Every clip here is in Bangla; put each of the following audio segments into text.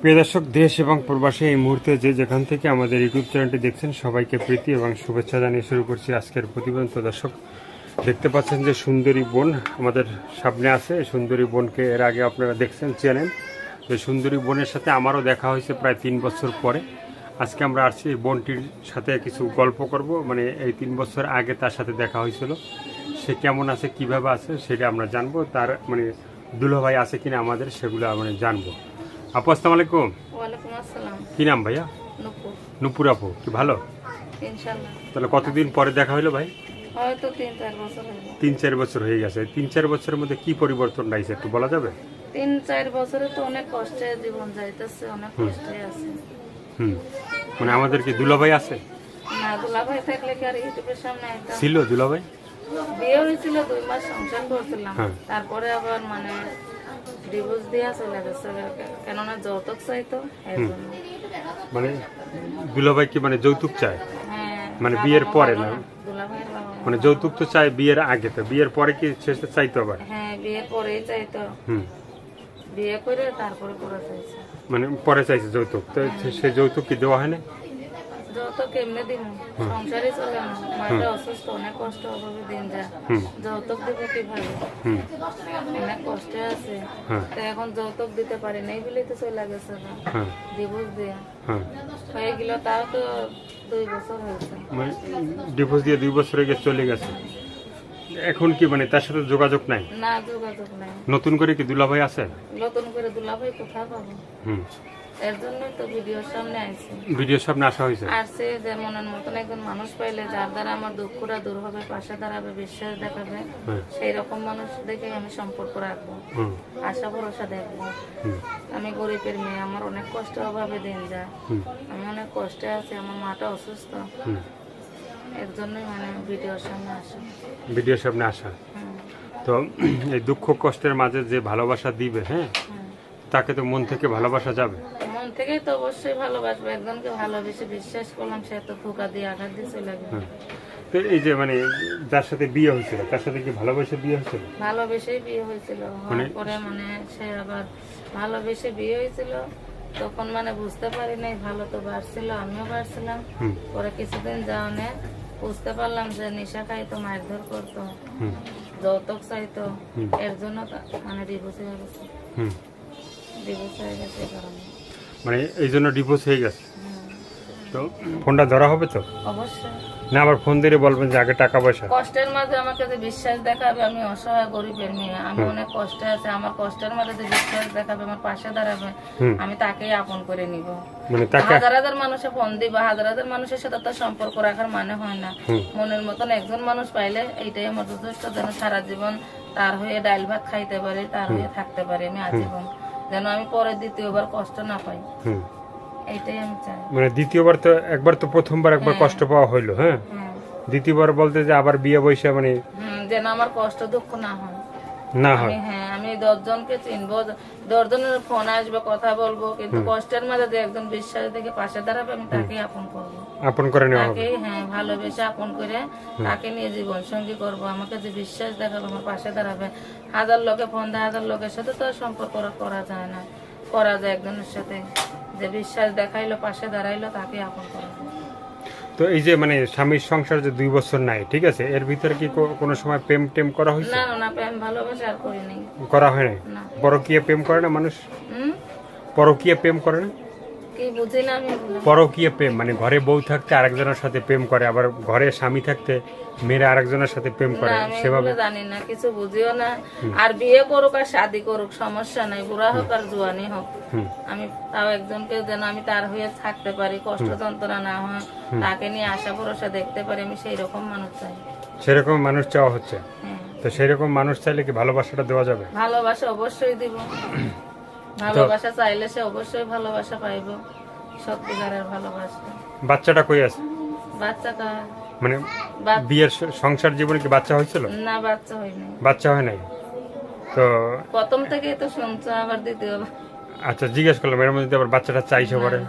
প্রিয় দর্শক, দেশ এবং প্রবাসে এই মুহূর্তে যে যেখান থেকে আমাদের ইউটিউব চ্যানেলটি দেখছেন সবাইকে প্রীতি এবং শুভেচ্ছা জানিয়ে শুরু করছি আজকের প্রতিবেদন। তো দর্শক, দেখতে পাচ্ছেন যে সুন্দরী বোন আমাদের সামনে আছে। এই সুন্দরী বোনকে এর আগে আপনারা দেখছেন, চেনেন। এই সুন্দরী বোনের সাথে আমারও দেখা হয়েছে প্রায় 3 বছর পরে। আজকে আমরা আসছি এই বোনটির সাথে কিছু গল্প করব। মানে এই 3 বছর আগে তার সাথে দেখা হয়েছিল, সে কেমন আছে, কিভাবে আছে সেটা আমরা জানবো। তার মানে দুলাভাই আছে কিনা আমাদের, সেগুলো মানে জানবো। আপু, আসসালামু আলাইকুম। ওয়ালাইকুম আসসালাম। কি নাম ভাইয়া? নুপুর। নুপুর আপু, কি ভালো? ইনশাআল্লাহ। তাহলে কতদিন পরে দেখা হলো ভাই? হয়তো 3-4 বছর হলো। 3-4 বছর হয়ে গেছে। 3-4 বছরের মধ্যে কি পরিবর্তন আইছে একটু বলা যাবে? 3-4 বছরে তো অনেক কষ্টে জীবন যাইতেছে, অনেক কষ্টে আছে। মানে আমাদের কি দুলাভাই আছে? না, দুলাভাই থাকলে কি আর ইউটিউবের সামনে আইতাম? ছিল দুলাভাই? বিয়ে হয়েছিল, 2 মাস সংসার করছিলাম। হ্যাঁ। তারপরে আবার মানে ডিভোর্স দিয়া চলে গেছে, কেননা যৌতুক চাইতো এর জন্য। মানে দুলাভাই কি মানে যৌতুক চায়? হ্যাঁ। মানে বিয়ের পরে না? দুলাভাইয়ের বাবা মা। মানে যৌতুক তো চায় বিয়ের আগে, তো বিয়ের পরে কি শেষে চাইতো আবার? হ্যাঁ, বিয়ের পরেই চাইতো। বিয়ে করে তারপরে করে চাইছে। মানে পরে চাইছে যৌতুক, তো সে যৌতুক কি দেওয়া হয় না? যৌতুক কেমনে দিব? সংসারই চলে না, মায়েরা অসুস্থ, অনেক কষ্ট অভাবে দিন যায়। যৌতুক দিব কিভাবে? অনেক কষ্টে আছে। তো এখন যৌতুক দিতে পারি নাই বলেই তো চলে গেছে ডিভোর্স দিয়ে। হয়ে গেল, তাও তো 2 বছর হয়েছে। মানে ডিভোর্স দিয়ে 2 বছর আগে চলে গেছে। এখন কি মানে তার সাথে যোগাযোগ নাই? না, যোগাযোগ নাই। নতুন করে কি দুলাভাই আছে? নতুন করে দুলাভাই কোথায় পাবো? এর জন্যই তো ভিডিওর সামনে আইছি। ভিডিওর সামনে আসা হয়েছে। আসছে যে মনের মতন একজন মানুষ পাইলে যার দ্বারা আমার দুঃখটা দূর হবে, পাশে দাঁড়াবে, বিশ্বাস দেখাবে, সেই রকম মানুষ দেখে আমি সম্পর্ক রাখবো, আশা ভরসা দেখবো। আমি গরিবের মেয়ে, আমার অনেক কষ্ট অভাবে দিন যায়, আমি অনেক কষ্টে আছি, আমার মাটা অসুস্থ। এর জন্যই মানে ভিডিওর সামনে আসা। ভিডিওর সামনে আসা। তো এই দুঃখ কষ্টের মাঝে যে ভালোবাসা দিবে, হ্যাঁ, তাকে তো মন থেকে ভালোবাসা যাবে। মন থেকেই তো অবশ্যই ভালোবাসবো। একজনকে ভালোবেসে বিশ্বাস করলাম, সে তো ধোঁকা দিয়ে আঘাত দিয়ে চলে গেল। তো এই যে মানে যার সাথে বিয়ে হয়েছিল, তার সাথে কি ভালোবেসে বিয়ে হয়েছিল? ভালোবেসেই বিয়ে হয়েছিল। হওয়ার পরে মানে সে আবার ভালোবেসে বিয়ে হয়েছিল, তখন মানে বুঝতে পারি নাই। ভালো তো বাড়ছিল, আমিও বাড়ছিলাম। পরে কিছুদিন যাওয়ানে বুঝতে পারলাম যে নেশা খাইতো, মারধর করতো, যৌতুক চাইতো। এর জন্য মানে ডিভোর্স হয়ে গেছে। ডিভোর্স হয়ে গেছে কারণে। মানে এই জন্য ডিভোর্স হয়ে গেছে। তো ফোনটা ধরা হবে তো? অবশ্যই না, আবার ফোন দিয়ে বলবেন যে আগে টাকা পয়সা। কষ্টের মাঝে আমাকে যে বিশ্বাস দেখাবে, আমি অসহায় গরিবের মেয়ে, আমি অনেক কষ্টে আছে, আমার কষ্টের মাঝে যে বিশ্বাস দেখাবে, আমার পাশে দাঁড়াবে, আমি তাকেই আপন করে নিব। মানে তাকে হাজার হাজার মানুষে ফোন দিবা, হাজার হাজার মানুষের সাথে তো সম্পর্ক রাখার মানে হয় না। মনের মতন একজন মানুষ পাইলে এইটাই আমার যথেষ্ট, যেন সারা জীবন তার হয়ে ডাল ভাত খাইতে পারি, তার হয়ে থাকতে পারি আমি আজীবন, যেন আমি পরে দ্বিতীয়বার কষ্ট না পাই। এইটাই আমি চাই। মানে দ্বিতীয়বার তো একবার তো প্রথমবার একবার কষ্ট পাওয়া হইলো, হ্যাঁ, দ্বিতীয়বার বলতে যে আবার বিয়ে বৈশা মানে যেন আমার কষ্ট দুঃখ না হয়। না হয়। হ্যাঁ, আমি 10 জনকে চিনবো, 10 জনের ফোন আসবে, কথা বলবো, কিন্তু কষ্টের মাঝে যে একজন বিশ্বাস দেখে পাশে দাঁড়াবে, আমি তাকেই আপন করবো। আপন করে নেওয়া হবে। তাকেই হ্যাঁ ভালোবেসে আপন করে তাকে নিয়ে জীবন সঙ্গী করবো। আমাকে যে বিশ্বাস দেখাবে, আমার পাশে দাঁড়াবে। হাজার লোকে ফোন দেয়, হাজার লোকের সাথে তো আর সম্পর্ক করা যায় না। করা যায় একজনের সাথে, যে বিশ্বাস দেখাইলো, পাশে দাঁড়াইলো, তাকে আপন করবো। তো এই যে মানে স্বামীর সংসার যে 2 বছর নাই, ঠিক আছে, এর ভিতরে কি কোনো সময় প্রেম টেম করা হয়েছে? না না, প্রেম ভালোবাসা আর করি নাই। করা হয় নাই? পরকীয়া প্রেম করে না মানুষ? পরকীয়া প্রেম করে না? কি বুঝি না আমি। পরকীয়া প্রেম মানে ঘরে বউ থাকতে আরেকজনের সাথে প্রেম করে, আবার ঘরে স্বামী থাকতে মেয়েরা আরেকজনের সাথে প্রেম করে, সেভাবে জানি না, কিছু বুঝিও না। আর বিয়ে করুক আর শাদি করুক, সমস্যা নাই, বুড়া হোক আর জোয়ানি হোক, আমি তাও একজনকে যেন আমি তার হয়ে থাকতে পারি, কষ্ট যন্ত্রণা না হয়, তাকে নিয়ে আশা ভরসা দেখতে পারি, আমি সেই রকম মানুষ চাই। সেরকম মানুষ চাওয়া হচ্ছে। তো সেরকম মানুষ চাইলে কি ভালোবাসাটা দেওয়া যাবে? ভালোবাসা অবশ্যই দিব। ভালোবাসা চাইলে সে অবশ্যই ভালোবাসা পাইব, সত্যিকারের ভালোবাসা। বাচ্চাটা কই আছে? বাচ্চাটা মানে বিয়ের সংসার জীবনে কি বাচ্চা হয়েছিল? না, বাচ্চা হয়নি। বাচ্চা হয় নাই? তো প্রথম থেকেই তো শুনছো, আবার দ্বিতীয়বার। আচ্ছা, জিজ্ঞেস করলাম এর মধ্যে আবার বাচ্চাটা চাইছে পরে?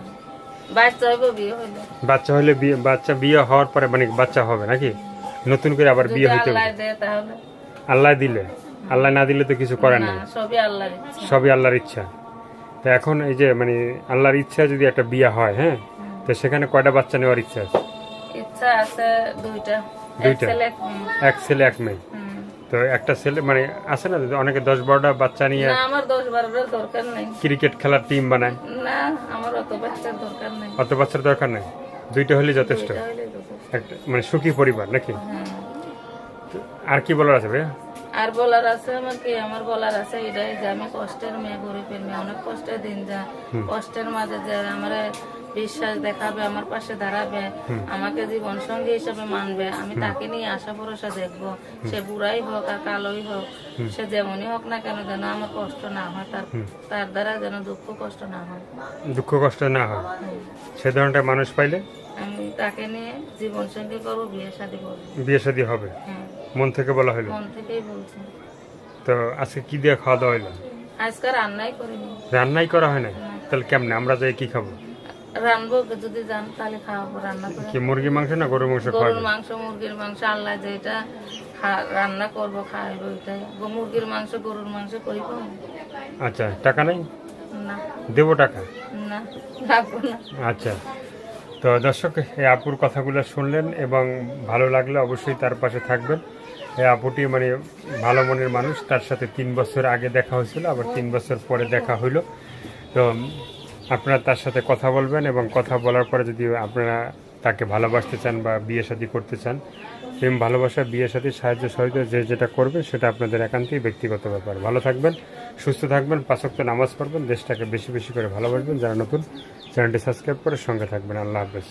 বাচ্চা হইব, বিয়ে হইলো। বাচ্চা হইলে বাচ্চা বিয়ে হওয়ার পরে মানে বাচ্চা হবে নাকি? নতুন করে আবার বিয়ে হইতে হবে? আল্লাহ দেয় তাহলে। আল্লাহ দিলে, আল্লাহ না দিলে তো কিছু করেন না। সবই আল্লাহর ইচ্ছা। সবই আল্লাহর ইচ্ছা। তো তো এখন এই যে মানে আল্লাহর ইচ্ছা যদি একটা বিয়ে হয়, হ্যাঁ, তো সেখানে কয়টা বাচ্চা নেওয়ার ইচ্ছা আছে? ইচ্ছা আছে দুইটা, এক দুইটা? ছেলে এক মেয়ে। এক ছেলে এক মেয়ে। হুম। তো একটা ছেলে মানে আছে না যে অনেকে 10-12টা বাচ্চা নিয়ে না, আমার 10-12টার দরকার নেই। ক্রিকেট খেলার টিম বানায়, না, আমার অত বাচ্চার দরকার নেই। অত বাচ্চার দরকার নেই, দুইটা হলে যথেষ্ট। দুইটা হইলেই যথেষ্ট। একটা মানে সুখী পরিবার নাকি? হ্যাঁ। আর কি বলার আছে ভাইয়া? আর বলার আছে আমার কি, আমার বলার আছে এটাই যে আমি কষ্টের মেয়ে, গরিবের মেয়ে, অনেক কষ্টের দিন যায়, কষ্টের মাঝে যে আমার বিশ্বাস দেখাবে, আমার পাশে দাঁড়াবে, আমাকে জীবন সঙ্গী হিসেবে মানবে, আমি তাকে নিয়ে আশা ভরসা দেখবো। সে বুড়াই হোক আর কালোই হোক, সে যেমনই হোক না কেন, যেন আমার কষ্ট না হয়, তার দ্বারা যেন দুঃখ কষ্ট না হয়, দুঃখ কষ্ট না হয়, সে ধরনের মানুষ পাইলে আমি তাকে নিয়ে জীবন সঙ্গী করবো, বিয়ে শাদী করবো। বিয়ে শাদী হবে, হ্যাঁ, মন থেকে বলা হলো। মন থেকেই বলছি। তো আজকে কি দিয়ে খাওয়া দাওয়া হইলো? আজকে রান্নাই করিনি। রান্নাই করা হয় না? তাহলে কেমনে আমরা যাই কি খাবো? রানবো, যদি যান তাহলে খাওয়াবো, রান্না করে। কি মুরগি মাংস না গরুর মাংস গরুর খাওয়াবে? মাংস, মুরগির মাংস, আল্লাহ যেটা রান্না করবো খাইবো ওইটাই। মুরগির মাংস, গরুর মাংস করিব আচ্ছা, টাকা নাই? না, দেবো টাকা? না, রাখবো না। আচ্ছা, তো দর্শক এই আপুর কথাগুলো শুনলেন এবং ভালো লাগলে অবশ্যই তার পাশে থাকবেন। এই আপুটি মানে ভালো মনের মানুষ, তার সাথে 3 বছর আগে দেখা হয়েছিল, আবার 3 বছর পরে দেখা হইলো। তো আপনারা তার সাথে কথা বলবেন এবং কথা বলার পরে যদি আপনারা তাকে ভালোবাসতে চান বা বিয়ে শাদী করতে চান, প্রেম ভালোবাসা, বিয়ে শাদী, সাহায্য সহযোগিতা যে যেটা করবেন সেটা আপনাদের একান্তই ব্যক্তিগত ব্যাপার। ভালো থাকবেন, সুস্থ থাকবেন, 5 ওয়াক্ত নামাজ পড়বেন, দেশটাকে বেশি বেশি করে ভালোবাসবেন। যারা নতুন চ্যানেলটি সাবস্ক্রাইব করে সঙ্গে থাকবেন। আল্লাহ হাফেজ।